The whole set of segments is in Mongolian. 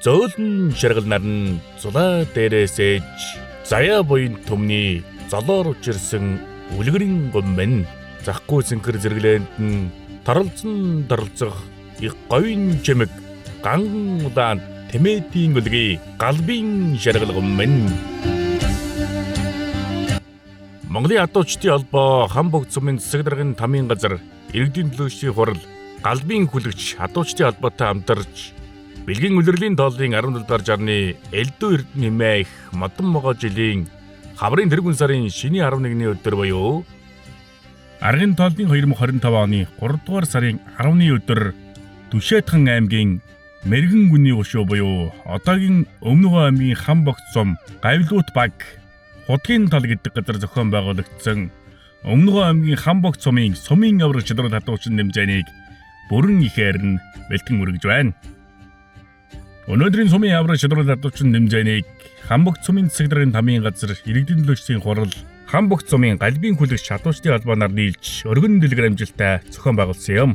зөөлөн шаргалнаар нь зулаа дээрээсэж заяа буян төмний золоор учирсан үлгэрийн гомбэн захгүй зинхэр зэрэглээнд нь таралцсан даралцах их говийн чимэг ганган удаан тэмээдийн үлгий галбын шаргал гомбэн. Монголын адуучдын холбоо Хамбогд сумын засаг даргын тамийн газар иргэдийн төлөөлөгчийн хурал галбын хүлэгч адуучдын холбоотой хамтарч бэлгийн улирлын тооллын 17 дугаар жарны элдв эрдэнэ хэмээх модон могоо жилийн хаврын тэргүүн сарын шиний 11-ний өдөр буюу аргын тооллын 2025 оны 3 дугаар сарын 10-ны өдөр Түшээдхан аймгийн Мэргэн гүний гушуу буюу одоогийн Өмнөгөө аймгийн Хамбогд сум Гавлуут баг Худгийн тал гэдэг газар зохион байгуулагдсан Өмнөгөө аймгийн Хамбогд сумын сумын авраг шидрэл хадуучин нэмжээнийг бүрэн ихээр нь бэлтгэн үргэж байна. Өнөөдрийн сумын авраг шидрэл хадуучин нэмжээнийг Хамбогд сумын засаг даргын тамийн газар иргэдийн төлөөлөгчийн хурал Хамбогд сумын галбын хүлэгч адуучдын холбооноор нийлж өргөн дэлгэр амжилттай зохион байгуулсан юм.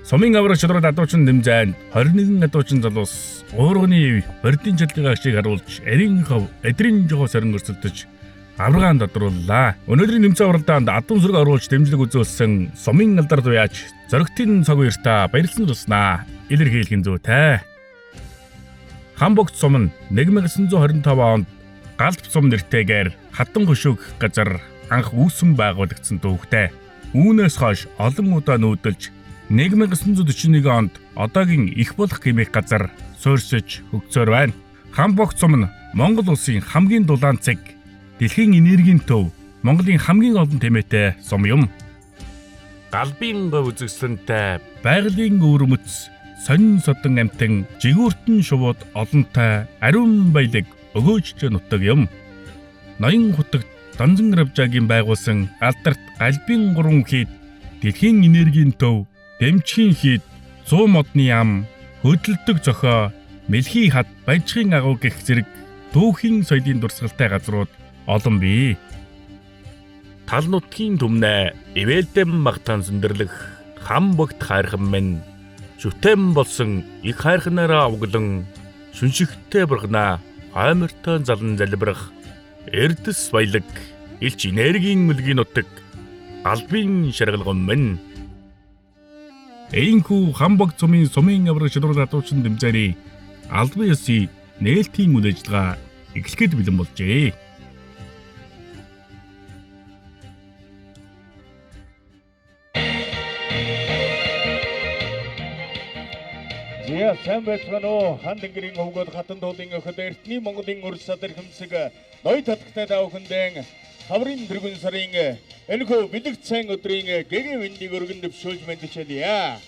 Сумын авраг шидрэл хадуучин нэмжээнд 21 адуучин залуус уурганы бордын чөлөөгийн агшийг харуулж эрийн хав эдрийн жоо сарин өрсөлдөж аврагаан тодрууллаа. Өнөөдрийн нэмцэн авралдаанд адуун сүрэг оруулж дэмжлэг үзүүлсэн сумын алдар туяач зөрөгтийн цаг уяртаа баярлсан туснаа илэрхийлэх зүйтэй. Хамбогд сум нь 1925 онд Галб сум нэртэйгээр хатан хөшөөх газар анх үүсгэн байгуулагдсан төвхтэй. Үүнээс хойш олон удаа нүүдэлж 1941 онд одоогийн их болох хэмээх газар суурьсаж хөгцөөр байна. Хамбогд сум нь Монгол улсын хамгийн дулаан цэг, дэлхийн энергийн төв, Монголын хамгийн олон тэмээтэй сум юм. Галбын говь үзэсгэлэнтэй байгалийн өвөрмөц сонин содон амтан жигүүртэн шувууд олонтой ариун баялаг өгөөжч нутаг юм. Ноён хутагт Данзан Равжаагийн байгуулсан алдарт галбын 3 хийд, дэлхийн энергийн төв, дэмчгийн хийд, 100 модны ам, хөдөлдөг зохио, мэлхий хад, баяжхын агуу гэх зэрэг түүхийн соёлын дурсгалтай газрууд олон бий. Тал нутгийн түмнээ ивэлдэм магтаан зөндөрлөх Хамбогд хайрхан минь шүтэн болсон их хайрханаараа авглан шүншигтэй бургана хаймартай залан залбирах эрдэс баялаг илч энергийн үлгийн нутаг галбын шаргалгон минь. Эйнхүү Хамбогд сумын сумын авраг шидрэл хадуучин нэмжээний албан ёсны нээлтийн үйл ажиллагаа эхлэхэд бэлэн болжээ. Зя сайн байцгаана уу? Хандингэрийн хөвгөл хатан дуулын өхөд эртний Монголын урьд садар хөмсөг ноёд татгтай даавхандэн хаврын тэргүүн сарын энэхүү бэлэгт сайн өдрийн гэгийн мэндийг өргөн дэвшүүлж мэдчийлье.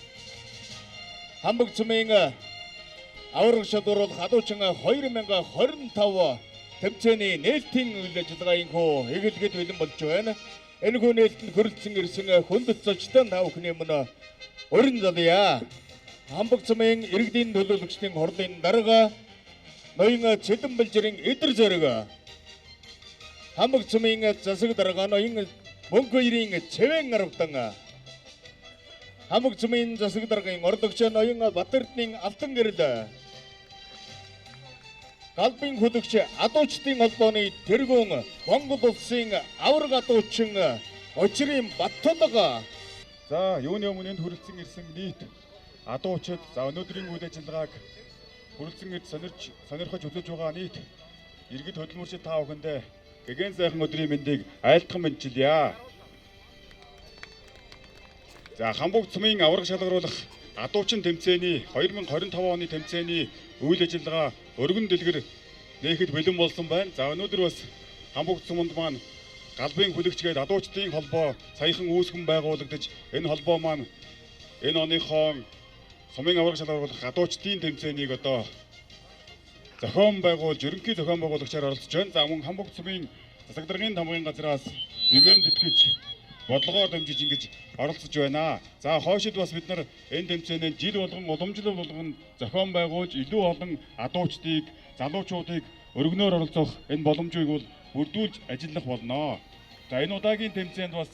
Хамбогд сумын авраг шидрэл хадуучин 2025 тэмцээний нээлтийн үйл ажиллагаанхүү эхлэхэд бэлэн болж байна. Энэхүү нээлтэнд хүрэлцэн ирсэн хүндэт зочдын таавхны өмнө өрн залъя. Хамбогд сумын иргэдийн төлөөлөгчдийн хурлын дарга ноён Цэдэн Балжирын эдэр зэрэг Хамбогд сумын засаг дарга ноён Мөнхбаярын Цэвэн аравдан Хамбогд сумын засаг даргын орлогч ноён Батэрдны Алтан гэрэл галбын хүлэгч адуучдын холбооны тэргүүн Монгол улсын авраг адуучин Очрын Баттулга. За юуны өмнө хүрэлцэн ирсэн нийт адуучид өнөөдрийн үйл ажиллагааг хүрэлцэн ирж сонирхож үзэж байгаа нийт иргэд хөдөлмөрчид та бүхэндээ гэгэн сайхан өдрийн мэндийг айлтган мэдчилье. За Хамбогд сумын авраг шалгаруулах адуучин тэмцээний 2025 оны тэмцээний үйл ажиллагаа өргөн дэлгэр нээхэд бэлэн болсон байна. За өнөөдөр бас Хамбогд суманд маань галбын хүлэгчгээд адуучдын холбоо саяхан үүсгэн байгуулагдаж энэ холбоо маань энэ оныхон сумын авраг шалгаруулах адуучдын тэмцээнийг одоо зохион байгуулж ерөнхий зохион байгуулагчаар оролцож байна. За мөн Хамбогд сумын засаг даргын тамгын газраас ивент тэтгэж бодлогоор дамжиж ингэж оролцож байна. За хойшид бас бид нар энэ тэмцээнд жил болгон уламжлал болгон зохион байгуулж илүү олон адуучдыг, залуучуудыг өргөнөөр оролцох энэ боломжийг бол бүрдүүлж ажиллах болно. За энэ удаагийн тэмцээнд бас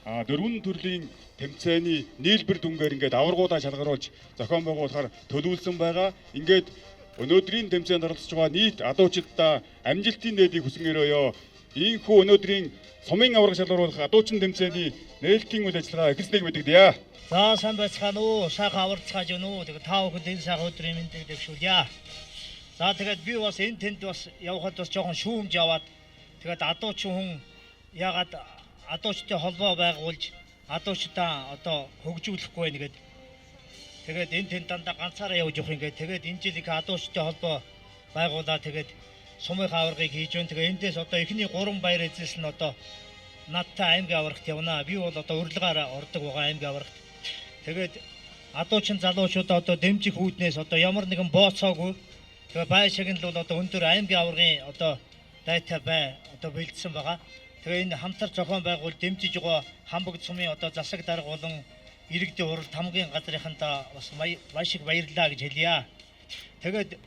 4 төрлийн тэмцээний нийлбэр дүнгээр ингээд аваргуудаа шалгаруулж зохион байгуулахаар төлөвлөсөн байгаа. Ингээд өнөөдрийн тэмцээнд оролцож байгаа нийт адуучидаа амжилтын нээлтийг хүсэн өрөөё. Ийхүү өнөөдрийн сумын аварга шалгаруулах адуучин тэмцээний нээлтийн үйл ажиллагаа эхэлснэг мэдэгдэе. За сайн байцгаана уу? Сайхан аварцгааж байна уу? Тэгээ та бүхэнд энэ сайхан өдрийн мэндийг дэвшүүлье. За тэгээд би бас энэ тэнд бас явхад бас жоохон шүүмж яваад тэгээд адуучин хүн ягаад адуучтай холбоо байгуулж адуучдаа одоо хөгжүүлэхгүй байна гэдэг. Тэгээд энэ тэнд дандаа ганцаараа явж явах ингээд тэгээд энэ жилийн адуучтай холбоо байгуулаад тэгээд сумын аваргыг хийж байна. Тэгээ эндээс одоо эхний 3 баяр эзэлс нь одоо надтай аймгийн аваргт явна. Би бол одоо урилгаараа ордог байгаа аймгийн аваргт. Тэгээд адуучин залуучуудаа одоо дэмжих үүднээс одоо ямар нэгэн бооцоогүй. Тэгээ бай шагнал бол одоо өндөр аймгийн аваргын одоо дайтай бай одоо бэлдсэн байгаа. Тэгээ энэ хамтар зохион байгуул дэмжиж байгаа Хамбогд сумын одоо засаг дарга болон иргэдийн уралд хамгийн газрынхандаа бас маш их баярлалаа гэж хэлье. Тэгээд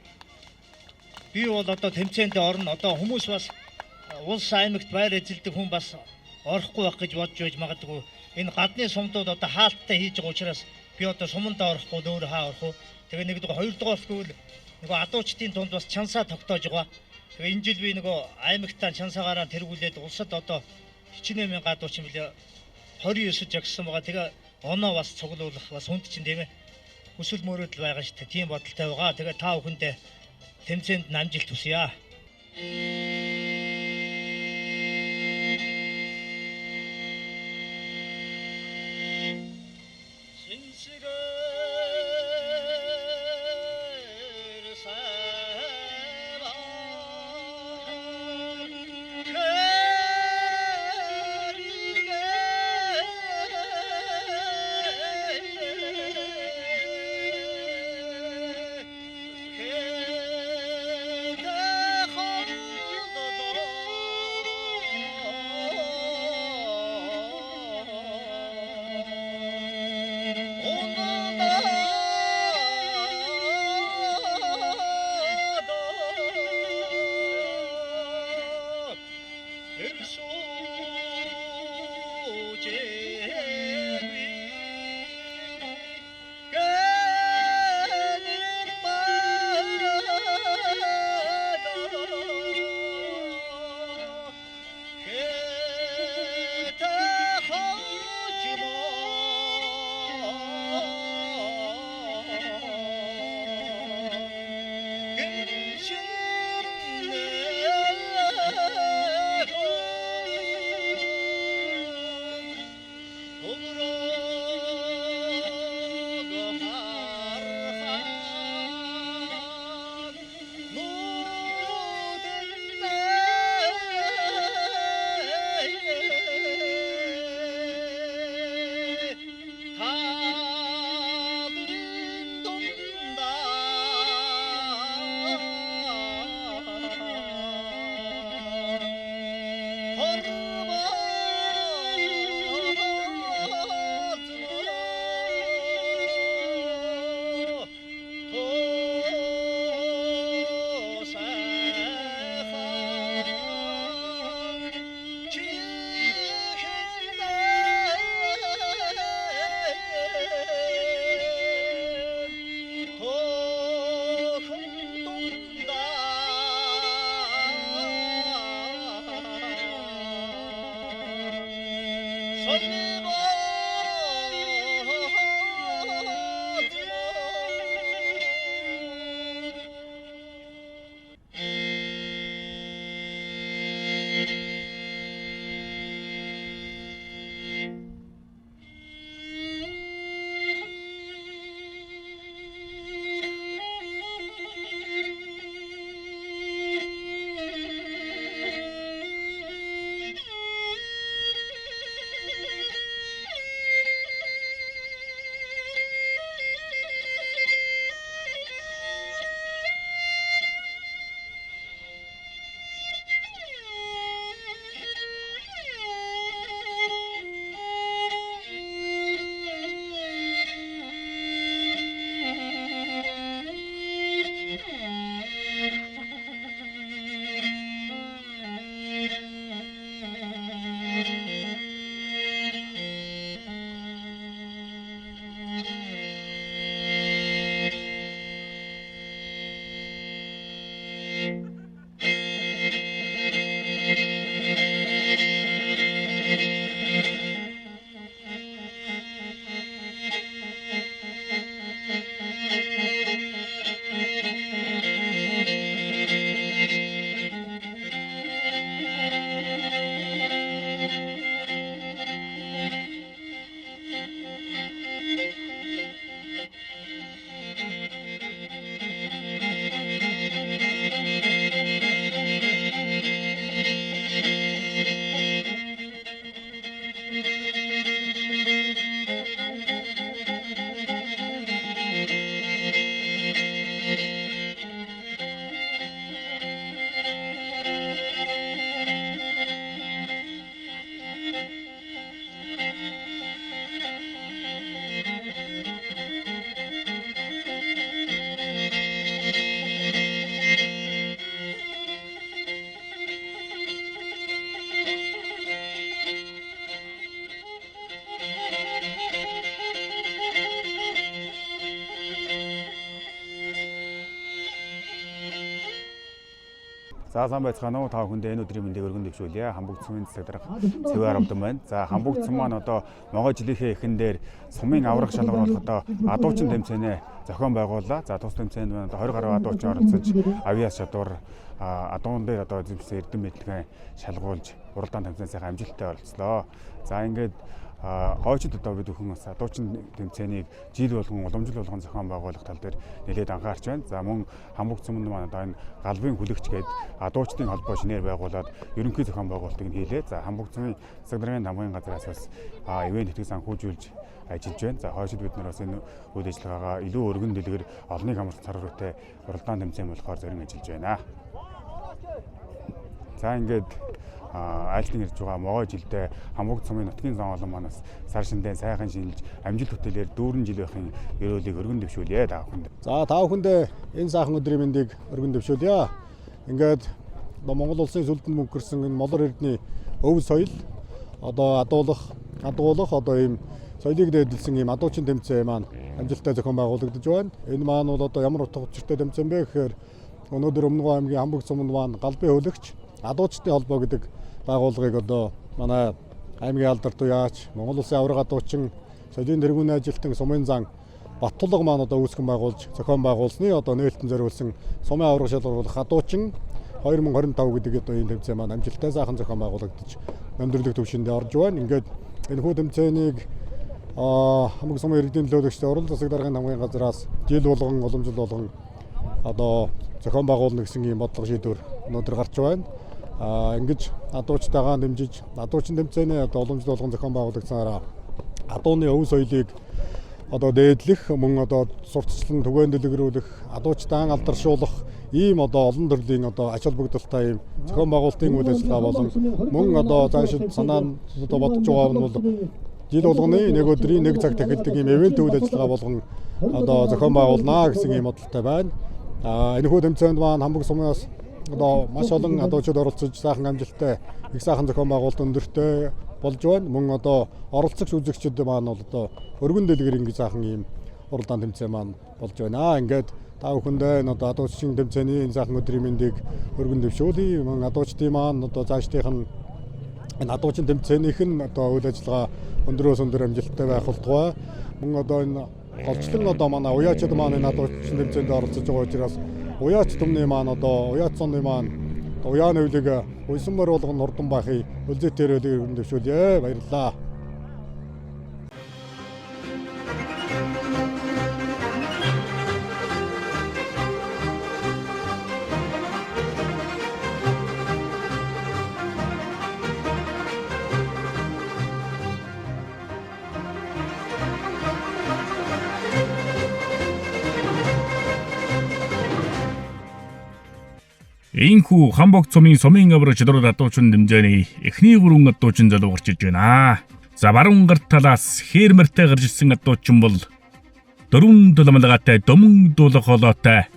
би бол одоо тэмцээнд орно. Одоо хүмүүс бас улс аймагт байр эзэлдэг хүн бас орохгүй байх гэж бодж байж магадгүй. Энэ гадны сумдууд одоо хаалттай хийж байгаа учраас би одоо суманд орохгүй өөр хаа орох уу. Тэгээ нэгдүгээр хоёрдугаар гэвэл нөгөө адуучдын тунд бас чансаа тогтоож байгаа. Тэгээ энэ жил би нөгөө аймагтаа чансаагаараа тэргүүлээд улсад одоо 48,000 адуучин билээ 29 жагсан байгаа. Тэгээ оноо бас цуглуулах бас хүнд чинь тийм ээ. Хүсэл мөрөөдөл байгаа шүү дээ. Тийм бодолтой байгаа. Тэгээ та бүхэндээ тэмцээнд амжилт хүсье. За сайн байцгаана уу? Та бүхэндээ энэ өдрийн мэндийг өргөн дэвшүүлье. Хамбогд сумын засаг дарга Цэвэр Авдан байна. За Хамбогд сум маань одоо могой жилийнхээ эхэн дээр сумын аврах шалгуур болох одоо адуучин тэмцээнэ зохион байгууллаа. За тус тэмцээнд маань одоо 20 гаруй адуучин оролцож авиас чадвар адуун дээр одоо эзэмсэн эрдэм мэдлэгээ шалгуулж уралдаан тэмцээнээс амжилттай оролцлоо. За ингээд хойчид одоо бид бүхэн бас адуучин тэмцээнийг жил болгон уламжил болгон зохион байгуулах тал дээр нэлээд анхаарч байна. За мөн Хамбогд суманд маань одоо энэ галбын хүлэгч гээд адуучдын холбоо шинээр байгуулад ерөнхий зохион байгуулалтыг нь хийлээ. За Хамбогд сумын засаг даргын намын газраас бас ивент тэтгэл санхүүжүүлж ажиллаж байна. За хойшид бид нар бас энэ үйл ажиллагаагаа илүү өргөн дэлгэр олныг хамарсан цар хүрээтэй уралдаан тэмцээн болохоор зорин ажиллаж байна. За ингээд айлтны ирж байгаа могой жилдээ Хамбогд сумын нутгийн зам олон манаас сар шиндээ сайхан шинжилж амжилт бүтээлээр дүүрэн жил байхын ерөөлийг өргөн дэвшүүлье та бүхэнд. За та бүхэндээ энэ сайхан өдрийн мэндийг өргөн дэвшүүлье. Ингээд Монгол улсын сүлдэнд мөнгөрсөн энэ молор эрдний өв соёл одоо адуулах одоо ийм соёлыг дээдэлсэн ийм адуучин тэмцээн маань амжилттай зохион байгуулагдаж байна. Энэ маань бол одоо ямар утга учиртай тэмцээн бэ гэхээр өнөөдөр Өмнөгов аймгийн Хамбогд суманд маань галбын хөлөгч адуучдын холбоо гэдэг байгууллагыг одоо манай аймгийн алдарт уяач Монгол улсын авраг адуучин соёлын тэргүүний ажилтан сумын зан Баттулга маань одоо үүсгэн байгуулж зохион байгуулсны одоо нээлтэн зориулсан сумын авраг шалгуулах адуучин 2025 гэдэг одоо энэ тэмцээн маань амжилттай сайхан зохион байгуулагдаж өндөрлөг төвшөнд орж байна. Ингээд энэ хүү тэмцээнийг Хамбогд сумын иргэдийн төлөөлөгчдийн уран засаг даргын намын газраас жил болгон уламжил болгон одоо зохион байгуулна гэсэн ийм бодлого шийдвэр өнөөдөр гарч байна. Ингэж адуучтайгаа дэмжиж адуучин тэмцээнээ одоо уламжил болгон зохион байгуулагдсанараа адууны өв соёлыг одоо дээдлэх мөн одоо сурталчлан түгээн дэлгэрүүлэх адуучтайгаа алдаршуулах ийм одоо олон төрлийн одоо ач холбогдолтой ийм зохион байгуулалтын үйл ажиллагаа болон мөн одоо цаашид санаанд одоо бодож байгаа нь бол жил болгоны нэг өдрийн нэг цаг тахилдаг ийм ивент үйл ажиллагаа болгон одоо зохион байгуулнаа гэсэн ийм бодолтой байна. Энэ хүү тэмцээнд маань Хамбогд сумаас одоо маш олон адуучид оролцож сайхан амжилттай их сайхан зохион байгуулалт өндөртэй болж байна. Мөн одоо оролцогч үзэгчид маань бол одоо өргөн дэлгэр ингэ сайхан ийм уралдаан тэмцээн маань болж байна. Ингээд та бүхэндээ энэ одоо адуучдын тэмцээний энэ сайхан өдрийн мэндийг өргөн дэвшүүлье. Мөн адуучдын маань одоо цаашдынх нь энэ адуучин тэмцээнийх нь одоо үйл ажиллагаа өндөрөөс өндөр амжилттай байх болтугай. Мөн одоо энэ голчлон одоо манай уяачид маань энэ адуучин тэмцээнд оролцож байгаа учраас уяач түмний маань одоо уяач цонны маань уяаны хөлийг уйсан мөр болгон хурдан байхыг үлзэтээр өргөн дэвшүүлье. Баярлалаа. Ийхүү Хамбогд сумын авраг чадвар адуучин тэмцээний эхний 3 адуучин залуугарч иж байна. За баруун гарт талаас хээрмэртэй гарч ирсэн адуучин бол 4 доломлоготой дөмөн дуулах холоотой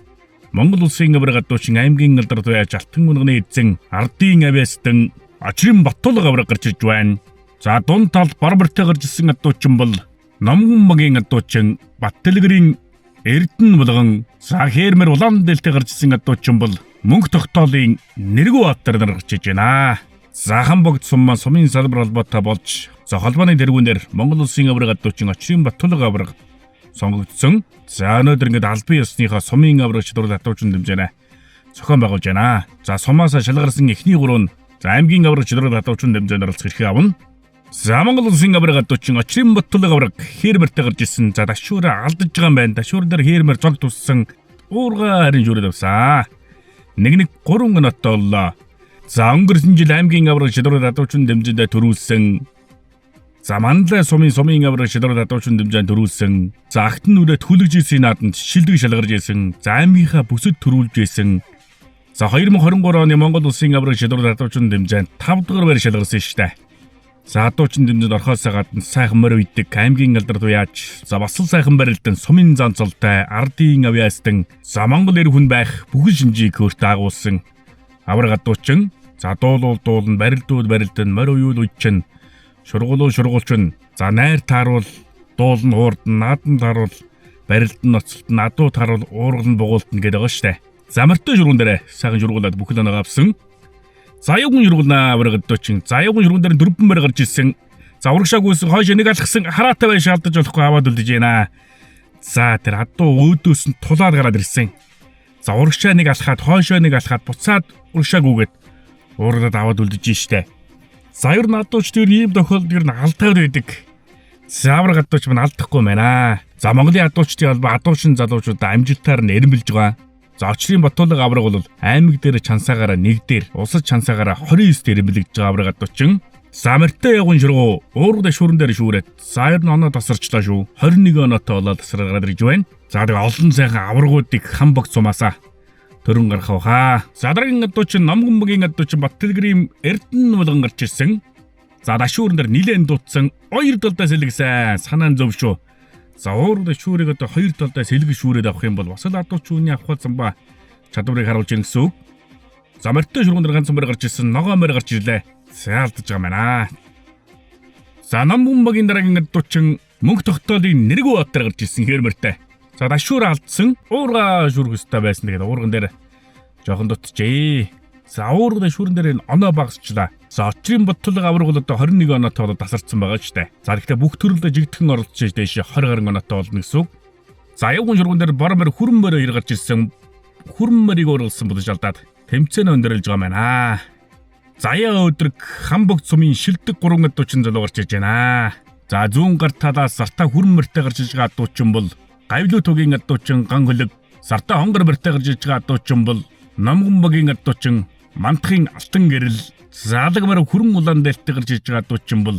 Монгол улсын авраг адуучин аймгийн алдарт байж алтан унганы эзэн ардын авиастан Очрын Баттулга авраг гарч иж байна. За дунд талд барбартай гарч ирсэн адуучин бол Номгон багийн адуучин Баттэлгэрийн Эрдэнэ болгон за хээрмэр улаан дээлтэй гарч ирсэн адуучин бол Мөнх тогтоолын Нэргүү Баатар нар гарч иж байна. За Хамбогд сумын салбар холбоотой болж за холбооны тэргүүнээр Монгол улсын авраг адуучин Очрын Баттулга авраг сонгогдсон. За өнөөдөр ингээд албан ёсныхоо сумын авраг чадвар адуучин тэмцээнэ зохион байгуулж байна. За сумаас шалгарсан эхний 3 нь за аймгийн авраг чадвар адуучин тэмцээнд оролцох эрхээ авна. За Монгол улсын авраг адуучин Очрын Баттулга авраг хээрмэртэй гарч ирсэн. За дашуураа алдаж байгаа юм байна. Дашуур дээр хээрмэр зог туссан уурга харин жураад авсан. Нэг 3 гоноттой боллоо. За өнгөрсөн жил аймгийн авраг чадвар адуучин тэмцээнд төрүүлсэн. За Манлай сумын авраг чадвар адуучин тэмцээнд төрүүлсэн. За Агтан нүрээ хүлэгж ирсэн нааданд шилдэг шалгарж ирсэн. За аймгийнхаа бүсэд төрүүлж ирсэн. За 2023 оны Монгол улсын авраг чадвар адуучин тэмцээнд 5 дугаар байр шалгарсан шүү дээ. За адуучин тэмцээнд орохоос гадна сайхан морь үйдэг аймгийн алдарт уяач за бас л сайхан барилдан сумын занцалтай ардын авиастан за Монгол эр хүн байх бүхэн шинжийг өөртөө агуулсан авраг адуучин за дуулан барилдан морь уюул үйчин шургуулчин за найр тааруул дуулан хуурдан наадан тааруул барилдан ноцолтон адуу тааруул уургал бугуултан гэдэг байгаа штэ. Замартай шургуун дээр сайхан шургуулад бүхэл оноо авсан. Заяагун шургуулнаа аврагдтуучин. Заяагун шургуун дээр 4 мөр гарч ирсэн. За урагшаагүйсэн хойш нэг алхсан хараатай бай шаалдаж болохгүй аваад үлдэж байна. За тэр адуу өөдөөс нь тулаад гараад ирсэн. За урагшаа нэг алхаад хойшоо нэг алхаад буцаад урагшаагүйгээд уураад аваад үлдэж штэ. За ер нь адууч тэр ийм тохиолдолд ер нь алдаад байдаг. Заавар адууч мань алдахгүй байна. За Монголын адуучдын албаа адуучны залуучуудаа амжилтаар нь эренбэлж байгаа. За очрын Батуулга авраг бол аймаг дээр чансаагаараа 1 дээр, улсад чансаагаараа 29 дээр эренбэлж байгаа авраг адуучин. Замартай ягун шургуу уургад шүүрэн дээр шүүрээд за ер нь оноо тасарчлаа шүү. 21 оноотой болоод тасараад ирж байна. За тэгээ олон сайхан аврагуудыг хан богц сумаасаа төрөн гарах хаа. За дараагийн адуучин Номгонбогийн адуучин Баттэлгэрийн Эрдэнэ болгон гарч ирсэн. За дашуурн дээр нилээн дутсан 2 талдаа сэлгэсэн санаан зөв шүү. За уургад шүүрийг одоо 2 талдаа сэлгэж шүүрээд авах юм бол бас л адууч үүний авах замбаа чадварыг харуулж ирнэ гэсэн үг. Замартай шургуун дээр ганц мөр гарч ирсэн, ногоо мөр гарч ирлээ. Саалдаж байгаа маа. За Номгонбогийн дараагийн адуучин мөнх тогтоолын Нэргүү бат дээр гарч ирсэн хэрмэртэй. За дашуур алдсан уурга шүрх өстэй байсан. Тэгээд уурган дээр жоохон дутжээ. За уургад шүүрэн дээр оноо багасчлаа. За очрын Батуулга авраг бол одоо 21 оноотой болоод тасарсан байгаа ч дээ. За гэхдээ бүх төрөлдөө жигдхэн оролцож дэше 20 гаруй оноотой болно гэсэн үг. За явган шургуун дээр бормор хүрмээр ир гарч ирсэн. Хүрмэрийг ургалсан бодож алдаад тэмцээн өндөрлж байгаа маа. Заяа өдрөг хамбогд сумын шилдэг 3 адуучин залуу гарч иж байна. За зүүн гар талаас сартаа хүрмэртэй гарч иж байгаа адуучин бол Гавлуу тугийн адуучин Ган хөлөг, сартаа хонгор барьтай гарч иж байгаа адуучин бол Номгонбогийн адуучин Мантахын алтан гэрэл, Заалгамар хүрэн улаан дээлтэй гарч иж байгаа адуучин бол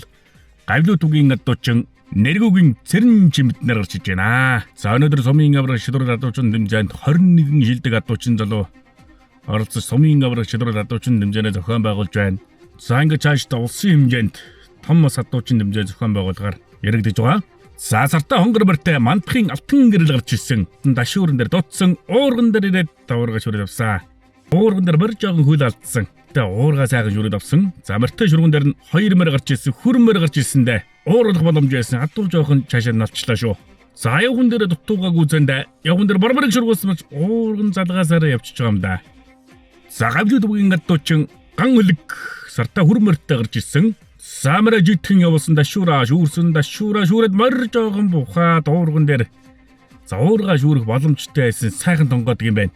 Гавлуу тугийн адуучин Нэргүүгийн Цэрэн чимэднэр гарч иж байна. За өнөөдөр сумын авраг шидрэл адуучин дэмжээнд 21 шилдэг адуучин залуу оролцож сумын авраг шидрэл адуучин дэмжээнэ зохион байгуулж байна. За ингээд цаашдаа улсын хэмжээнд том бас адуучин дэмжээ зохион байгуулгаар яригдж байгаа. За сартаа хонгор барьтай Мантахын алтан гэрэл гарч ирсэн. Дашуурн дээр дутсан, уурган дээр ирээд даваргаж шүрээд авсан. Уурган дээр мөр жоохон хөл алдсан. Тэ уургаа сайхан шүрээд авсан. Замартай шүргэн дээр нь 2 мөр гарч ирсэн, хүрмээр гарч ирсэндээ уурлах боломж байсан. Адуу жоохон цаашаа навчлаа шүү. За явган дээр дутуугаагүй зэндээ явган дээр барбарыг шүргүүлсэн ч уурган залгаасаараа явчихж байгаа юм да. За Гавлуу тугийн адуучин Ган хөлөг сартаа хүрмээртэй гарч ирсэн. Самара житхэн явуулсан дашуураа шүүрээд морь жоохон бухаад уурган дээр. За уургаа шүүрэх боломжтой байсан сайхан тонгоодог юм байна.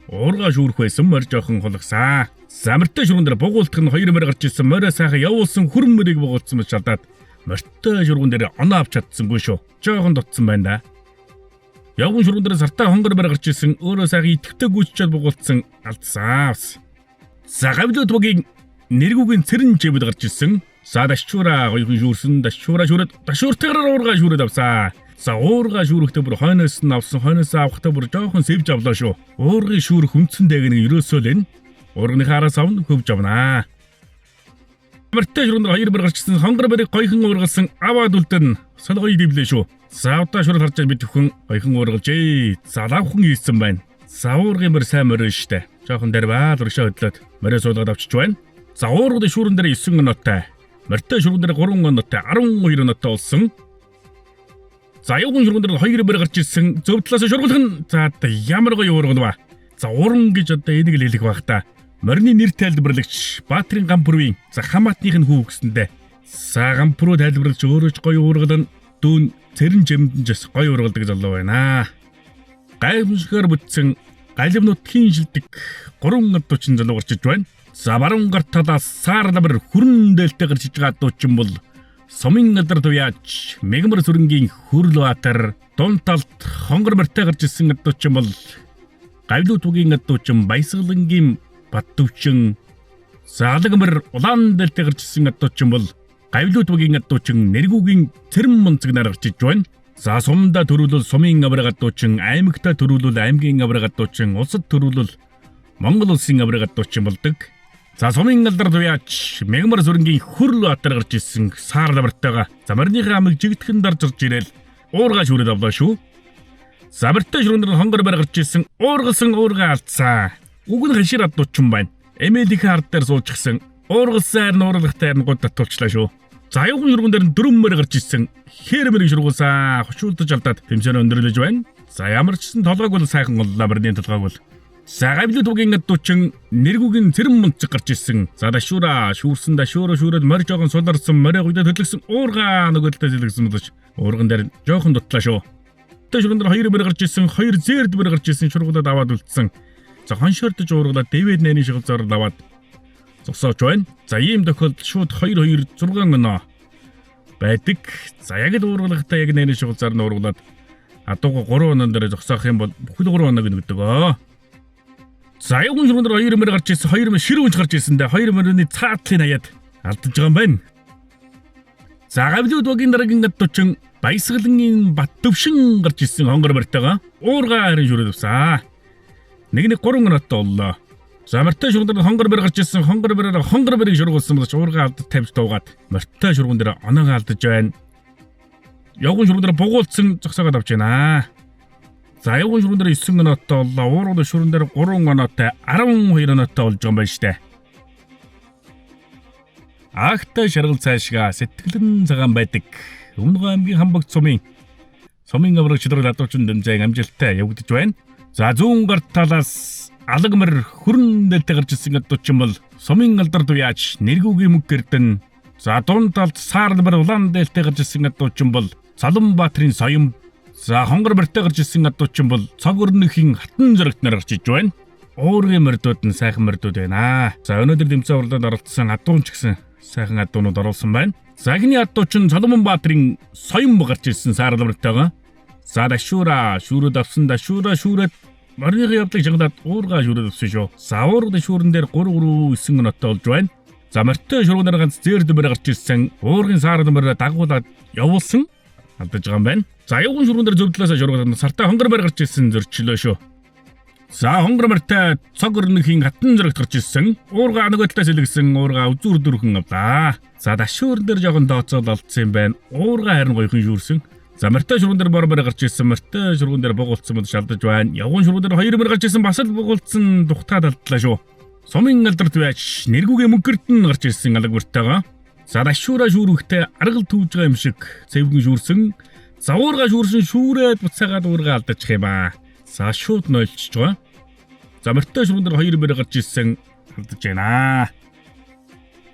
Уургаа шүүрэх байсан морь жоохон хулгасан. Замартай шүргэн дээр бугуултах нь 2 мөр гарч ирсэн. Морь сайхан явуулсан хүрмэрийг бугуулсан мэт шалдаад морьтой шүргэн дээр оноо авч чадсангүй шүү. Жоохон дутсан байна да. Явган шүргэн дээр сартаа хонгор мөр гарч ирсэн. Өөрөө сайхан итгэвтэй гүйчээд бугуулсан алдсан. За Гавлуу тугийн Нэргүүгийн Цэрэн чимэд гарч ирсэн. За дашуураа гоёхон шүүрсэн, дашуураа шүүрээд дашууртайгаар уургаа шүүрээд авсан. За уургаа шүүрэхдээ бүр хойноос нь авсан, хойноос авахдаа бүр жоохон сэвж авлаа шүү. Уургын шүүрэх үндсэн дээгнийг ерөөсөө л энэ уурганы хараас авна хөвж авнаа. Замартай шүргэн дээр 2 мөр гарч ирсэн, хонгор барыг гоёхон уургалсан аваад үлдэн солгоёй дэвлээ шүү. За удаа шүүрэл харж бид төхөн гоёхон уургалжээ. За лавхан ийсэн байна. За уургын мөр сайн морь штэ. Жоохон дэрваа урагшаа хөдлөөд морь суулгаад авчиж байна. За уургын шүүрэн дээр 9 оноотой. Морьтой шүргэн дээр 3 оноотой 12 оноотой болсон. За явган шүргэн дээр 2 мөр гарч ирсэн. Зөв талаас шүргүүлэх нь за ямар гоё уургал ба. За уран гэж одоо энийг л хэлэх байх та. Морины нэр тайлбарлагч Баатрин Гампүрвийн за хамаатных нь хүү гэсэндээ. За Гампүрөө тайлбарлагч өөрөө ч гоё уургал нь дүүн Цэрэн чимэдэн ч гоё уургалдаг залуу байна. Гайвшгаар бүтсэн галимнуудын шилдэг 3 адуучин залуу гарч иж байна. За баруун гар талаас саарламар хүрэн дээлтэй гарч иж байгаа адуучин бол сумын алдар туяач Мегмар сүрэнгийн Хүрлбаатар, дунд талд хонгор морьтой гарч ирсэн адуучин бол Гавлуу тугийн адуучин Баясгалангийн Баттөвчин, Заалгамар улаан дээлтэй гарч ирсэн адуучин бол Гавлуу тугийн адуучин Нэргүүгийн Цэрэн мунцгнаар гарч иж байна. За сумда төрүүлэл сумын авраг адуучин, аймагта төрүүлэл аймгийн авраг адуучин, улсад төрүүлэл Монгол улсын авраг адуучин болдог. За сумын алдар туяач Мегмар сүрэнгийн Хүрлбаатар гарч ирсэн саарламартайгаа за морьныхаа амыг жигдэхэн дарж ирж ирэл уургаа шүүрээд авлаа шүү. За барьтай шүрэн дээр хонгор барь гарч ирсэн уургалсан уургаа алдсан. Уг нь хашир адуучин байна. Эмээлийнхээ ард дээр суулчихсан. Уургалсаар нуурлахтай нь гол татуулчлаа шүү. За явган шүргэн дээр 4 мөр гарч ирсэн. Хэрмэрийг шүргүүлсэн. Хушуулдаж алдаад тэмцээн өндөрлөж байна. За ямар ч гэсэн толгойг бол сайхан голлоо морьны толгойг бол. За гавлууд угийн адуучин нэргүүгийн цэрэм мунцэг гарч ирсэн. За дашуура шүүрсэн дашуура шүүрээд морь жоохон суларсан морийг үдэ төлгсөн уурга нөгөөдөлтэй зэлгсэн боловч уурган дээр жоохон дутлаа шүү. Шурган дээр хоёр мөр гарч ирсэн, хоёр зээрд мөр гарч ирсэн шургуудад аваад үлдсэн. За хоншоордож уургалаад дэвэд найрын шигцээр аваад зогсооч байна. За ийм тохиолдолд шууд 2-2 6 өнөө байдаг. За яг л уургалагтай яг найрын шигцээр нь уургалаад адууга 3 өнөн дээр зогсоох юм бол бүхэл 3 өнөөг нэгдэг. За явган шурган дээр хоёр мөр гарч ирсэн, хоёр мөр ширүүнч гарч ирсэн дээ. Хоёр мөрөний цаатлын хаяад алдаж байгаа юм байна. За гавлууд угийн дараагийн адуучин баясгалангийн бат төвшин гарч ирсэн хонгор мартайгаа уурга харин шүрээд авсан. Нэг 3 минуттай боллоо. За мартай шурган дээр хонгор мөр гарч ирсэн, хонгор мөрөөр хонгор мөрийг шургуулсан боловч уурга алдаж тавьж дуугаад мартай шурган дээр оноогоо алдаж байна. Явган шурган дээр бугуулсан зогсоогоод авч байна. За явган шурган дээр 9 минуттай боллоо. Уурга шурган дээр 3 минуттай 12 минуттай болж байгаа юм байна штэ. Агтай шаргал цаашгаа сэтгэлэн цагаан байдаг. Өмнөгөө аймгийн Хамбогд сумын авраг шидрэл адуучин дэмжээг амжилттай явагдаж байна. За зүүн гарт талаас алагмар хөрөн дээлтэй гарч ирсэн адуучин бол сумын алдар дуяач нэргүүгийн мөнгө гэрдэн. За дунд талд саарламар улаан дээлтэй гарч ирсэн адуучин бол Саланбаатарын соём. За хонгор морьтой гарч ирсэн адуучин бол цог өрнөхийн хатан зөрөгт нар гарч иж байна. Уургийн морьдууд нь сайхан морьдууд байна. За өнөөдөр тэмцээн уралдаанд оролцсон адуун ч гэсэн сайхан адуунууд оруулсан байна. Загны адуучин Саланбаатарын соём гарч ирсэн саарламартайгаа. За дашуура шүүрээд авсан дашуура шүүрээд морины явдлыг жаглаад уурга шүүрээд авсан шүү. За уургын шүүрэн дээр 3-9 минуттай болж байна. За морьтой шургуунаар ганц зээрд мөр гарч ирсэн уургын саарламараа дагуулад явуулсан алдаж байгаа юм байна. За явган шургуун дээр зөвдлөөсөө шургуулад сартаа хонгор мөр гарч ирсэн зөрчлөө шүү. За хонгор морьтой цог өрнөхийн хатан зөрөгт гарч ирсэн уурга нөгөөдөлтөөс илгэсэн уурга үзүүр дөрвөн авлаа. За дашуур дээр жоохон дооцоод алдсан юм байна. Уурга харин гоёхон шүүрсэн. За морьтой шургуун дээр бор гарч ирсэн морьтой шургуун дээр бугуулсан бол шалдаж байна. Явган шургуун дээр хоёр мөр гарч ирсэн бас л бугуулсан тухтаад алдлаа шүү. Сумын алдарт байж нэргүүгийн мөнгөрдөн гарч ирсэн алаг мөртөөгөө. За дашуура шүүрүүхтэй аргал түүж байгаа юм шиг цэвгэн шүүрсэн. За уурга шүүрсэн шүүрээд буцаагаад уурга алдчих юм аа. За шууд нойлчж байгаа. За морьтой шургуун дээр хоёр мөр гарч ирсэн алдаж байна.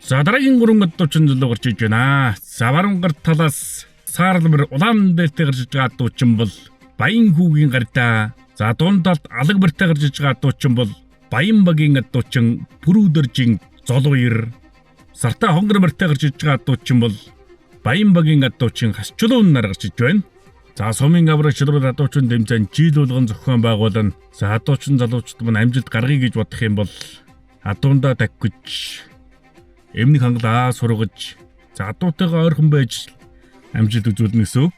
За дараагийн 3 адуучин зөвлөө гарч иж байна. За баруун гарт талаас саарламар улаан дээлтэй гарч иж байгаа адуучин бол Баян хүүгийн гартаа. За дунд талд алаг морьтой гарч иж байгаа адуучин бол Баян багийн адуучин Пүрүүдэржин Золвир. Сартаа хонгор морьтой гарч иж байгаа адуучин бол Баян багийн адуучин Хасчлуун нар гарч иж байна. За сумын авраг шилрүүл адуучин дэмжээн жил болгон зохион байгуулна. За адуучин залуучууд мань амжилт гаргая гэж бодох юм бол адуундаа таггиж эмнэг хангалаа сургаж за адуутайгаа ойрхон байж амжилт үзүүлнэ гэсэн үг.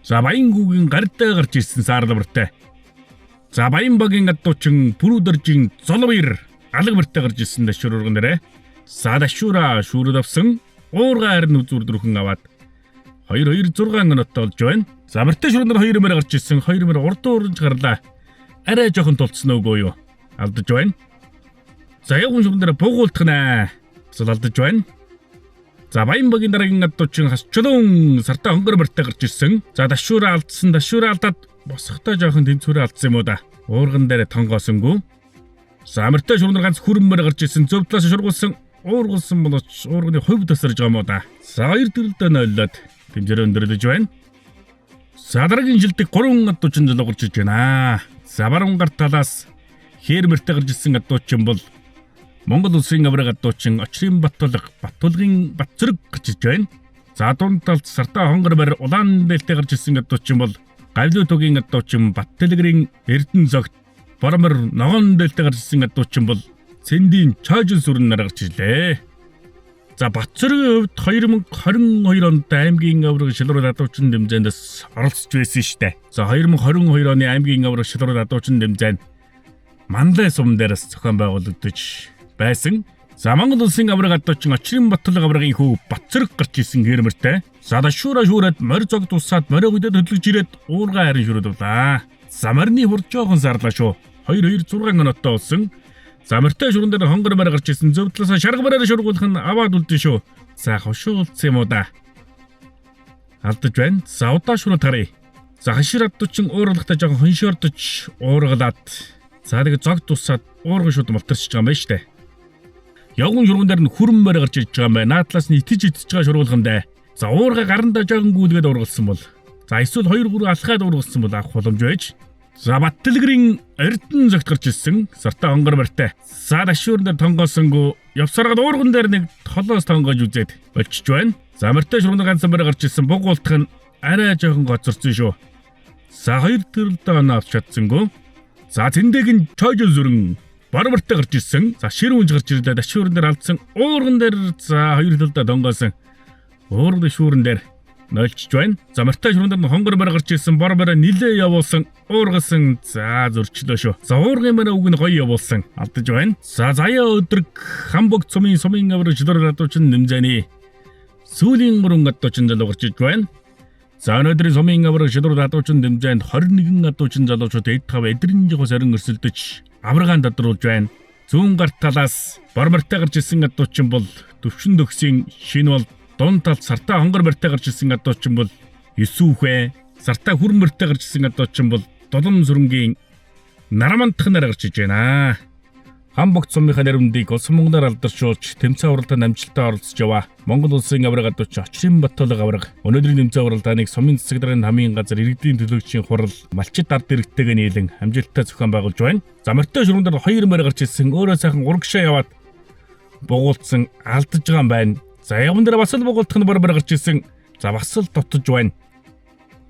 За Баян хүүгийн гартаа гарч ирсэн саарламартай. За Баян багийн адуучин Пүрүүдэржин Золвир алаг морьтой гарч ирсэн дашуур урган дээрээ. За дашуура шүүрээд авсан уурга харин үзүүр дөрвөн аваад 2-2 6 минуттай болж байна. За морьтой шүүрэн дээр 2 мөр гарч ирсэн 2 мөр урд уурж гарлаа. Арай жоохон тулцсан үгүй юу? Алдаж байна. За явган шүүрэн дээр бугуулдах нэ. Бас алдаж байна. За Баян багийн дараагийн адуучин Хасчлуун сартаа хонгор морьтой гарч ирсэн. За дашуура алдсан дашуура алдаад босхтой жоохон тэнцвэрээ алдсан юм уу да. Уурган дээр тонгоосонгүй. За морьтой шүүрэн дээр ганц хүрэн мөр гарч ирсэн зөвдлөөс шургуулсан уургуулсан болооч уурганы хувь тасарж байгаа юм уу да. За 2 төрөлдөө нойлоод тэмцээрээ өндөрлөж байна. За дараагийн жилдэг 3 адуучин зөвлөө гарч иж байна. За баруун гарт талаас хээр морьтой гарч ирсэн адуучин бол Монгол улсын авраг адуучин Очрын Баттулгын Батцэрэг гарч иж байна. За дунд талд сартаа хонгор морь улаан дээлтэй гарч ирсэн адуучин бол Гавлууд угийн адуучин Баттэлгэрийн Эрдэнэ зогт Боромор ногоон дээлтэй гарч ирсэн адуучин бол Цэндийн Чойжин сүрэн нар гарч ирлээ. За Батцэргийн хувьд 2022 онд аймгийн авраг шилрүүл адуучин дэмжээндээс оролцож байсан штэ. За 2022 оны аймгийн авраг шилрүүл адуучин дэмжээнд Манлай сум дээрээс зохион байгуулагдаж байсан. За Монгол улсын авраг адуучин Очрын аврагын хүү Батцэрэг гарч ирсэн хээр морьтой. За дашуура шүүрээд морь зогд усаад морийг үдэ хөдлөж ирээд уурга харин шүүрээд авлаа. За морины хурд жоохон сарлаа шүү. 2-2 6 минуттай болсон. За морьтой шүүрэн дээр хонгор морь гарч ирсэн зөвдлөөс шаргамараар шургуулах нь аваад үлдэн шүү. За хошуулсан юм уу да. Алдаж байна. За удаа шүүрээд харъя. За хашир адуучин уурлахтаа жоохон хоншоордож уургалаад За тэгээ зог тусаад уурган шууд мултарч байгаа юм байна штэ. Явган шурган дээр нь хүрмээр гарч иж байгаа юм байна. Наадлаас нь итэж идэж байгаа шургуулгандаа. За уурга гарандаа жоохон гүйлгээд ургалсан бол. За эсвэл 2-3 алхаад ургалсан бол авах боломж байж. За Баттэлгэрийн Эрдэнэ зогт гарч ирсэн Сартаа хонгор барьтай. За дашуурн дээр тонгоосонгүй явсараад уурган дээр нэг толоос тонгоож үзээд болчих байна. За морьтой шурган ганцхан барь гарч ирсэн бугуултах нь арай жоохон гоцорсон шүү. За 2 төрөлдөө оноо авч чадсангүй. За зэндэг нь чойжон зүрэн барбартай гарч ирсэн. За ширүүнж гарч ирлээ. Дашуурн дээр алдсан. Уурган дээр за 2 төлөлдөө тонгоосон. Уурган шүүрэн дээр нойлчж байна. За морьтой шурган дээр хонгор барь гарч ирсэн. Барбараа нилээ явуулсан. Уургасан. За зөрчлөө шүү. За уурган барь үг нь гоё явуулсан. Алдаж байна. За заяа өдрөг хамбог цумын авраг шилрэл адуучин нэмзэний сүүлийн 3 адуучин залуу гарч иж байна. За өнөөдрийн сумын авраг шилрэл адуучин нэмзэнд 21 адуучин залуучууд 5 эдрийн жихос орон өрсөлдөж аврагаан тодруулж байна. Зүүн гарт талаас бармартай гарч ирсэн адуучин бол төвшин төгсийн шинэ бол дунд талд Сартаа хонгор барьтай гарч ирсэн адуучин бол 9 үхвэ. Сартаа хүрэн барьтай гарч ирсэн адуучин бол Дулам сүрэнгийн Нарамантхнаар гарч иж байна. Хамбогт сумынхаа нэрмдийг улс Монголоор алдаршуулж тэмцээн авралданд амжилттай оролцож яваа Монгол улсын авраг адуучин Очрын Баттулга авраг өнөөдрийн тэмцээн авралдааныг сумын засаг даргын хамгийн газар иргэдийн төлөөлөгчийн хурал малчит ард иргэдтэйгээ нийлэн амжилттай зохион байгуулж байна. За морьтой шурган дээр 2 морь гарч ирсэн өөрөө сайхан урагшаа яваад бугуулсан алдаж байгаа юм байна. За явган дээр бас л бугуултах нь барбар гарч ирсэн. За бас л дутж байна.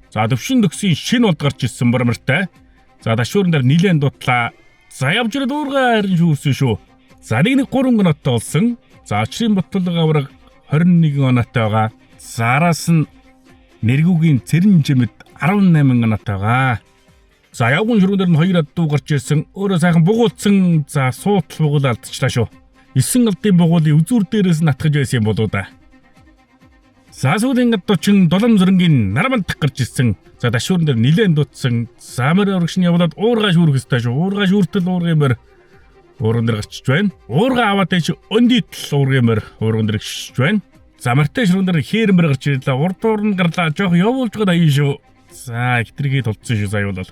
За төвшин төгсийн шинэ болд гарч ирсэн бармартай. За дашуурн дээр нилээн дутлаа. За явж ирээд уурга харин шүүрсэн шүү. За нэг 3 оноотой болсон. За Очрын Баттулга авраг 21 оноотой байгаа. За араас нь Нэргүүгийн Цэрэн Жимэд 18 оноотой байгаа. За явган шурган дээр нь 2 аддуу гарч ирсэн. Өөрөө сайхан бугуулсан. За суутал бугуул алдчихлаа шүү. 9 алдын бугуулын үзүүр дээрээс нь атгаж байсан юм болоо да. За сүүлийн адуучин Дулам сүрэнгийн Нарамантх гарч ирсэн. За дашуурн дээр нилээн дутсан. За морь урагш нь явуулаад уурга шүүрэх ёстой шүү. Уурга шүүртэл уургын морь уурган дээр гарчиж байна. Уурга аваад тийш өндитл уургын морь уурган дээр гიშж байна. За морьтой шурган дээр хээр морь гарч ирлээ. Урд уурн гарлаа. Жоох явуулж гад аяа шүү. За хитрхий тулцсан шүү заа явуулал.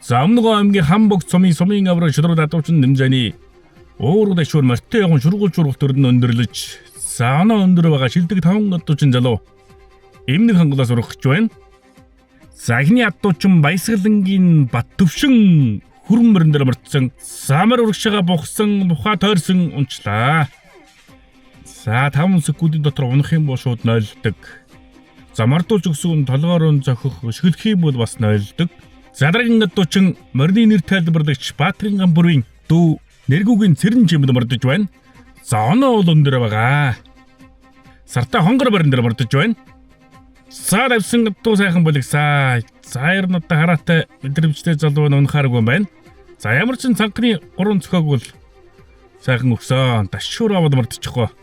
За өмнөгөө аймгийн Хамбогт сумын авраг шилрэл адуучин нэмзэний уурга дашуур морьтой явган шургуул шургуулт өрн өндөрлөж за оноо өндөр байгаа шилдэг 5 адуучин залуу эмнэг хангалаас урагч байна. За эхний адуучин Баясгалангийн Бат төвшин хүрэн мөрөн дээр мөрдсөн. Самар урагшаага бухсан, бухаа тойрсон унчлаа. За 5 секундын дотор унах юм бол шууд нойлдог. За мардуулж өгсөн толгоор нь зохих шигэлэх юм бол бас нойлдог. За дараагийн адуучин морины нэр тайлбарлагч Баатрин гамбүрийн дүү Нэргүүгийн Цэрэн Жимэд мордож байна. За оноо бол өндөр байгаа. Сартаа хонгор барин дээр мордож байна. За давсан адуу сайхан болигсаа. За ер нь одоо хараатай мэдрэмжтэй залуу унахааргүй юм байна. За ямар ч цанхны 3 цохог бол сайхан өгсөн. Дашуур аваад мордчихгоо.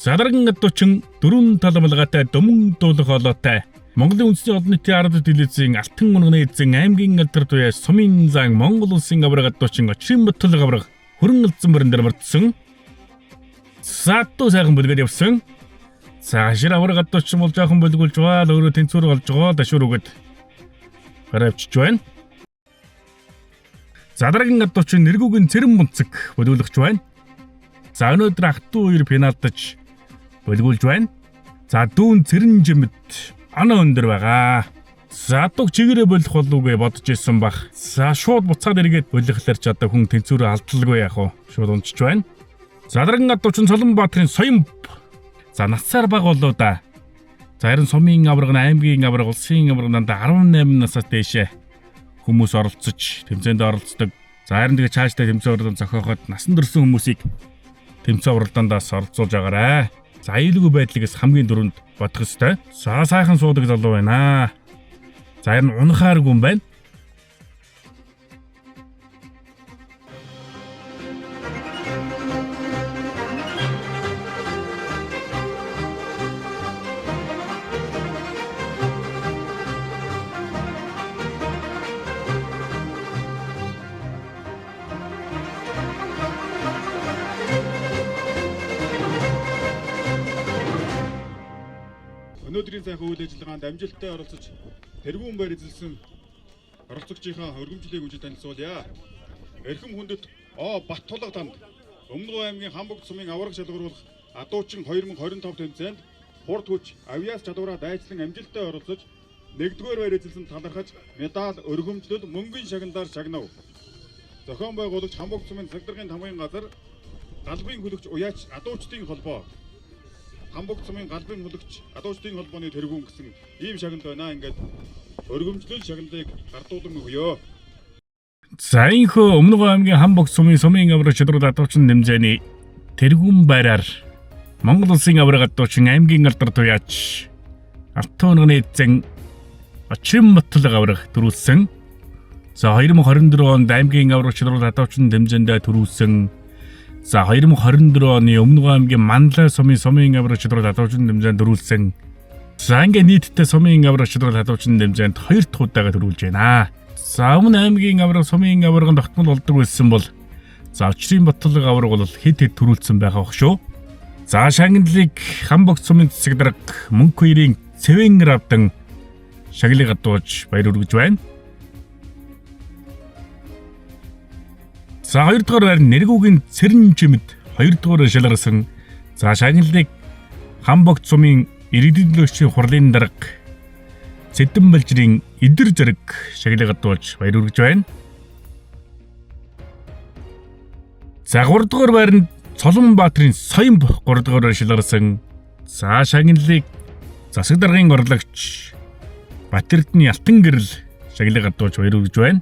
За дараагийн адуучин 4 таламалгаатай дөмөн дуулах олоотой Монголын үндэсний олон нийтийн ард телевизийн алтан унганы эзэн аймгийн алдар туяа сумын зан Монгол улсын авраг адуучин Очрын Баттулга авраг хөрөн алдсан мөрөн дээр мордсон. Саатуу сайхан бүлгээд явсан. За шир авраг адуучин бол жоохон бүлгүүлж байгаа л өөрөө тэнцвэр болж байгаа дашуур өгöd гаравчж байна. За дараагийн адуучин Нэргүүгийн Цэрэн Бунцэг бүлгүүлэгч байна. За өнөөдөр ах トゥ 2 пеналтаж бүлгүүлж байна. За дүүн Цэрэн Жимэд оноо өндөр байгаа. За дуг чигээрээ болох болов уу гэж бодож ирсэн бах. За шууд буцаад эргээд болихлаар ч одоо хүн тэнцвэрээ алдалгүй яах вэ? Шууд унчиж байна. За дараагийн адуучин Солонбаатрын Соён. За насаар бага болоо да. За харин сумын авраг, аймгийн авраг, улсын авраг дандаа 18 насаас дээшээ хүмүүс оролцож тэмцээнд оролцдог. За харин тэгээ цаашдаа тэмцээн авралд зохиоход насан турш хүмүүсийг тэмцээн авралдандаас оролцуулж агаарай. За аюулгүй байдлаас хамгийн дөрөнд бодох ёстой. За сайхан суудаг залуу байна. За харин унахааргүй юм байна. өнөөдрийн сайхан үйл ажиллагаанд амжилттай оролцож тэргүүн байр эзэлсэн оролцогчийнхаа өргөмжлийг үжид танилцуулъя. Эрхэм хүндэт Бат Тулга танд Өмнөг аймгийн Хамбогд сумын аварга шалгаруулах Адуучин 2025 тэмцээнд хурд хүч авиас чадвараа дайцлан амжилттай оролцож нэгдүгээр байр эзэлсэн талархаж медаль өргөмжлөл мөнгөний шагналаар шагнав. Зохион байгуулагч Хамбогд сумын цагдлагын тамгын газар галбын хүлэгч уяач Адуучдын холбоо Хамбогд сумын галбын хүлэгч Адуучдын холбооны тэргүүн гэсэн ийм шагнал байна. Ингээд өргөмжлөл шагналыг гардуулан өгье. За энэхүү Өмнөг аймгийн Хамбогд сумын аварга шалгаруулах Адуучин тэмцээний тэргүүн байраар Монгол улсын аварга Адуучин аймгийн алдар туяач автооногны эзэн Бачимбатлаг аварга төрүүлсэн. За 2024 онд аймгийн аварга шалгаруулах Адуучин тэмцээндээ төрүүлсэн. За 2024 оны Өмнөг аймгийн Манлай сумын аварга шалгаруулах Адуучин тэмцээнд төрүүлсэн. За ингээ нийтдээ сумын аварга шалгаруулах Адуучин тэмцээнд 2 дахь удаага төрүүлж байна. За өмнө аймгийн аварга сумын аварганд тогтмол болдог байсан бол за Очрын Батлаг аварга бол хэд төрүүлсэн байгаа бох шүү. За шагналыг Хамбогд сумын цэцэг дарга мөнх хоёрын Цэвэн равдан шагналыг гадууж баяр хүргэж байна. За 2 дугаар байр Нэргүүгийн Цэрэн чимэд 2 дугаар шалгарсан. За шагналыг Хамбогд сумын иргэдийн төлөөлөгчийн хурлын дарга Цэдэн Балжирын Идэр зэрэг шагналыг гадууж баяр хүргэж байна. За 3 дугаар байранд Цолонбаатрын Соён 3 дугаар шалгарсан. За шагналыг засаг даргын орлогч Батэрдны Алтан гэрэл шагналыг гадууж баяр хүргэж байна.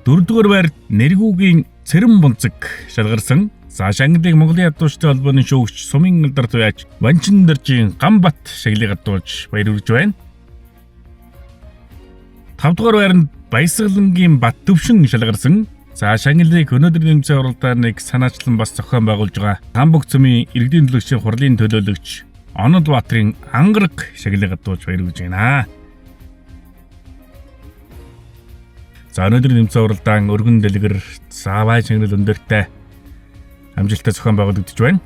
4 дугаар байранд Нэргүүгийн Цэрэн бунцэг шалгарсан. За шагналыг Монголын ядуучдын холбооны шүүгч сумын алдар туяач Ванчин Доржийн Гамбат шагналыг гадууж баяр хүргэж байна. 5 дугаар байранд Баясгалангийн Бат Төвшин шалгарсан. За шагналыг өнөөдрийн тэмцээн оролдоор нэг санаачлан бас зохион байгуулж байгаа Хамбогд сумын иргэдийн төлөөлөгчийн хурлын төлөөлөгч Онод Баатрын Ангараг шагналыг гадууж баяр хүргэж байна. За өнөөдрийн тэмцээн оролдоон өргөн дэлгэр савай шагнал өндөртэй амжилттай зохион байгуулагдаж байна.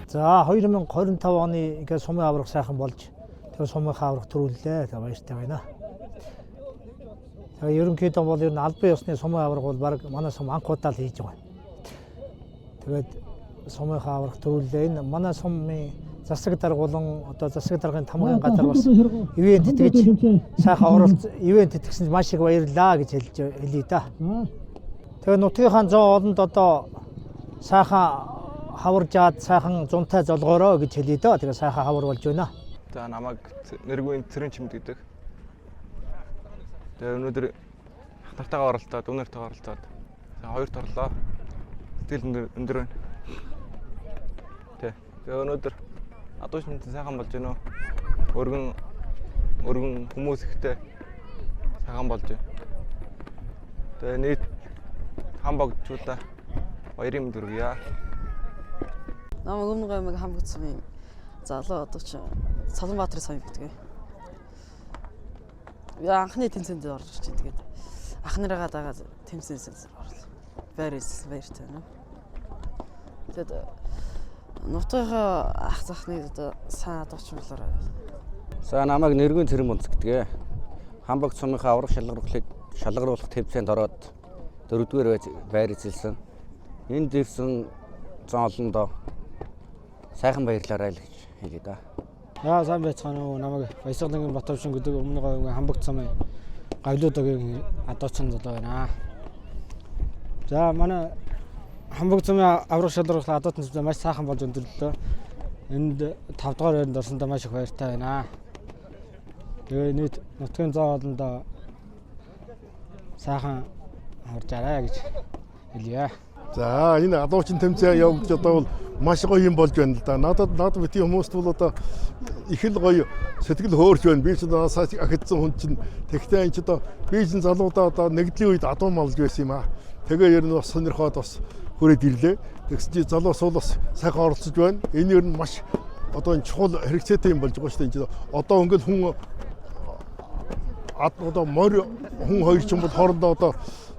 За 2025 оны ингээ сумын аварга сайхан болж тэгээ сумынхаа аварга төрүүллээ. Тэгээ баяртай байна. Тэгээ ерөнхийдөө бол ер нь албан ёсны сумын аварга бол баг манай сум анх удаа л хийж байгаа. Тэгээд сумынхаа аварга төрүүллээ. Энэ манай сумын засаг дарга болон одоо засаг даргын тамгын газар бас ивент тэтгэж сайхан оролцсон ивент тэтгэсэнд маш их баярлалаа гэж хэлье да. Тэгээ нутгийнхаа 100 олонд одоо сайхан хаваржаад сайхан зунтай золгоороо гэж хэлье да. Тэгээ сайхан хавар болж байна. За намайг Нэргүүгийн Цэрэн чимэд гэдэг. Тэгээ өнөөдөр хатартайгаа оролцоод, үнээртэйгээ оролцоод за 2 торлоо. Сэтгэл өндөр байна. Тэгээ өнөөдөр Адуучин сайхан болж байна уу? Өргөн хүмүүс ихтэй сайхан болж байна. Тэгээ нийт Хамбогдчуудаа баярын мэнд хүргье. Намайг Өмнөг аймгийн Хамбогд сумын залуу Адуучин Цолонбаатрын Соён гэдэг. Я анхны тэмцээнд орж ирж байна. Тэгээд ах нарыгаа дагаад тэмцээнд орлоо. Баяртай байна. Тэгээд нутгийнхаа ах захныг одоо сайн Адуучин болоор. За намайг Нэргүүгийн Цэрэн бунцэг гэдэг. Хамбогд сумынхаа аварга шалгаруулах тэмцээнд ороод 4-р байр эзэлсэн. Энд ирсэн зоолондоо сайхан баярлалаа л гэж хэлье да. За сайн байцгаана уу. Намайг Баясгалангийн Бат Төвшин гэдэг Өмнөг аймгийн Хамбогд сумын Гавлуудагийн Адуучин залуу байна. За манай Хамбогд сумын аварга шалгаруулах Адуучин тэмцээн маш сайхан болж өндөрлөө. Энд 5 дугаар байранд орсондоо маш их баяртай байна. Тэгээ нийт нутгийн 100 олондоо сайхан харжаарай гэж хэлье. За энэ Адуучин тэмцээн явагдаж одоо бол маш гоё юм болж байна л да. Надад бити хүмүүст бол одоо их л гоё сэтгэл хөөрж байна. Би ч одоо ахидсан хүн чинь тэгтээ энэ ч одоо би ч залуудаа одоо нэгдлийн үед адуу малж байсан юм аа. Тэгээ ер нь бас сонирхоод бас хүрээд ирлээ. Тэгсэн чи залуус бол бас сайхан оролцож байна. Энэ ер нь маш одоо энэ чухал хэрэгцээтэй юм болж байгаа шүү дээ. Одоо ингээл хүн одоо морь хүн хоёр ч юм бол хоорондоо одоо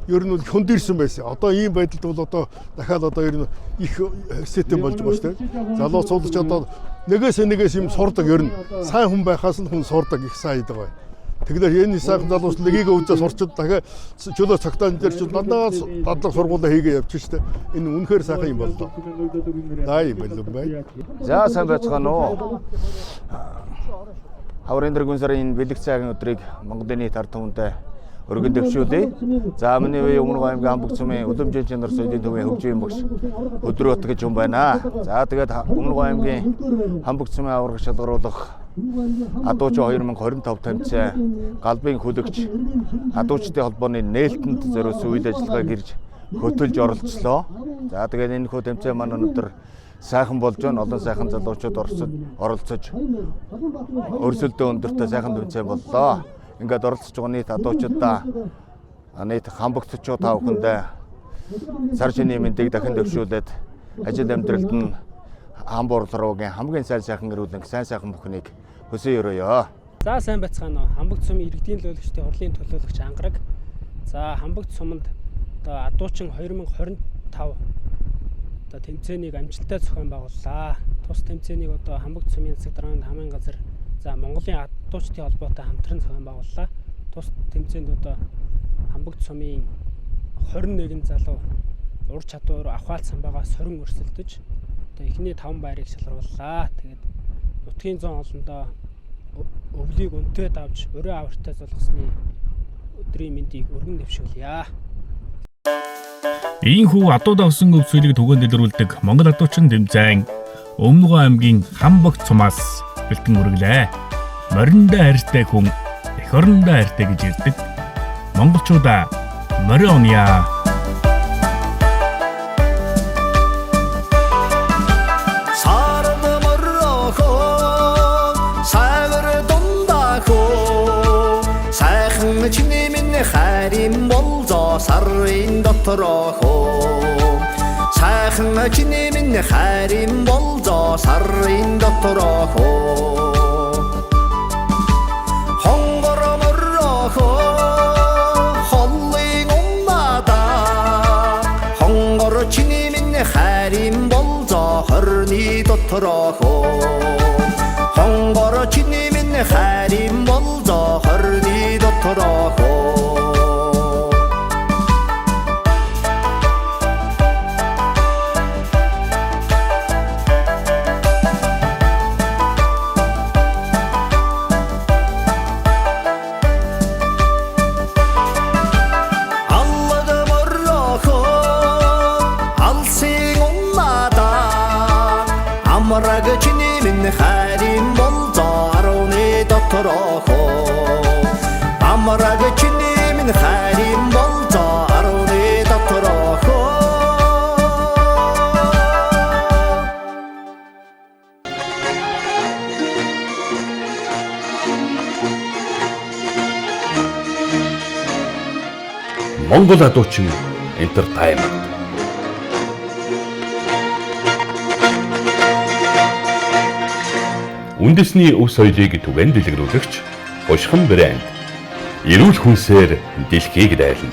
ер нь хөндөрсөн байсан. Одоо ийм байдалд бол одоо дахиад одоо ер нь их систем болж байгаа шүү дээ. Залуу цуглаж одоо нэгээс юм сурдаг ер нь сайн хүн байхаас нь хүн сурдаг их сайн байдаг. Тэгэхээр энэ сайхан залуус нэгийг өвдөө сурчод дахиад чөлөө цагтаан дээр ч дандаа дадлаг сургуулаа хийгээ явчих шүү дээ. Энэ үнэхээр сайхан юм боллоо. За юм байна. За сайн байцгаана уу. Хаврын дэргүүн сарын бэлэг цагийн өдрийг Монголын нийт ард түмэнд өргөн дэвшүүлье. За миний үе Өмнөг аймгийн Хамбог цумын Улам жин нар соёлын төвийн хөгжлийн багш өдрөөт гэж юм байна. За тэгээд Өмнөг аймгийн Хамбог цумын авраг шалгаруулах адуучин 2025 тамцын галбын хүлэгч адуучдын холбооны нээлтэнд зориулсан үйл ажиллагааг ирж хөтөлж оролцлоо. За тэгээд энэ хүү тамцын маань өнөөдөр сайхан болж байна. Олон сайхан залуучууд оролцож өрсөлдөө өндөртэй сайхан тамцын боллоо. Ингээд оролцож байгаа нийт адуучуудаа нийт хамбогцчууд та бүхэндээ сар шинийн мэндийг дахин төвшүүлээд ажил амьдралд нь хамбуурларуугийн хамгийн сайхан эрүүлэн сайн бүхнийг хүсье өрөөё. За сайн байцгаана уу. Хамбог цумын иргэдийн төлөөлөгчдийн хурлын төлөөлөгч ангараг. За Хамбог цуманд одоо адуучин 2025 одоо тэмцээнийг амжилттай зохион байгууллаа. Тус тэмцээнийг одоо Хамбог цумын засаг дарганы хамын газар за Монголын адуучдын холбоотой хамтран зохион байгууллаа. Тус тэмцээнд одоо Хамбог цумын 21 залуу ур чадвар ахваалцсан байгаа сорин өрсөлдөж одоо эхний 5 байрыг шалгарууллаа. Тэгээд нутгийн зон олондоо өвлийг өнтөөд авч өрөө авартай золгосны өдрийн мэндийг өргөн дэвшүүлье. Ийхүү адуудаа өсөн өвсөлийг түгээн дэлгэрүүлдэг Монгол адуучин тэмцээн Өмнөг аймгийн Хамбог цумаас бэлтэн үргэлээ. Мориндоо хайртай хүн эх орондоо хайртай гэж ирдэг. Монголчуудаа морион яа. Чиний минь хайрын болзоо сарын доторох сайхан чиний минь хайрын болзоо сарын доторох хонгор морох холлын уммада хонгор чиний минь хайрын болзоо хорны доторох хонгор чиний минь хайрын болзоо хорны доторох амраг чиний минь хайрын болзоо арууны доторох амраг чиний минь хайрын болзоо арууны доторох Монгол адуучин entertainment үндэсний өв соёлыг түгээн дэлгэрүүлэгч Хушхан брэнд эрүүл хүнсээр дэлхийг дайлна.